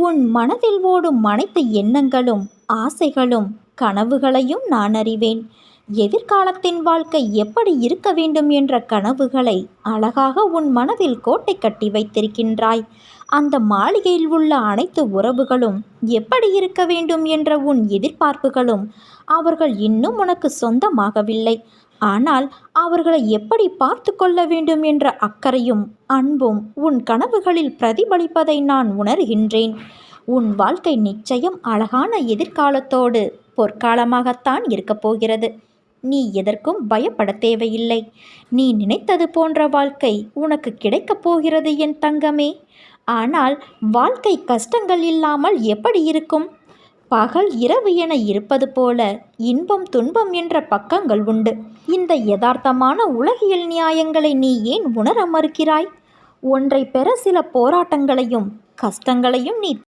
உன் மனதில் ஓடும் அனைத்து எண்ணங்களும், ஆசைகளும், கனவுகளையும் நான் அறிவேன். எதிர்காலத்தின் வாழ்க்கை எப்படி இருக்க வேண்டும் என்ற கனவுகளை அழகாக உன் மனதில் கோட்டை கட்டி வைத்திருக்கின்றாய். அந்த மாளிகையில் உள்ள அனைத்து உறவுகளும் எப்படி இருக்க வேண்டும் என்ற உன் எதிர்பார்ப்புகளும் அவர்கள் இன்னும் உனக்கு சொந்தமாகவில்லை. ஆனால் அவர்களை எப்படி பார்த்து கொள்ள வேண்டும் என்ற அக்கறையும் அன்பும் உன் கனவுகளில் பிரதிபலிப்பதை நான் உணர்கின்றேன். உன் வாழ்க்கை நிச்சயம் அழகான எதிர்காலத்தோடு பொற்காலமாகத்தான் இருக்கப் போகிறது. நீ எதற்கும் பயப்பட தேவையில்லை. நீ நினைத்தது போன்ற வாழ்க்கை உனக்கு கிடைக்கப் போகிறது என் தங்கமே. ஆனால் வாழ்க்கை கஷ்டங்கள் இல்லாமல் எப்படி இருக்கும்? பகல் இரவு என இருப்பது போல இன்பம் துன்பம் என்ற பக்கங்கள் உண்டு. இந்த யதார்த்தமான உலகியல் நியாயங்களை நீ ஏன் உணர மறுக்கிறாய்? ஒன்றை பெற சில போராட்டங்களையும் கஷ்டங்களையும் நீ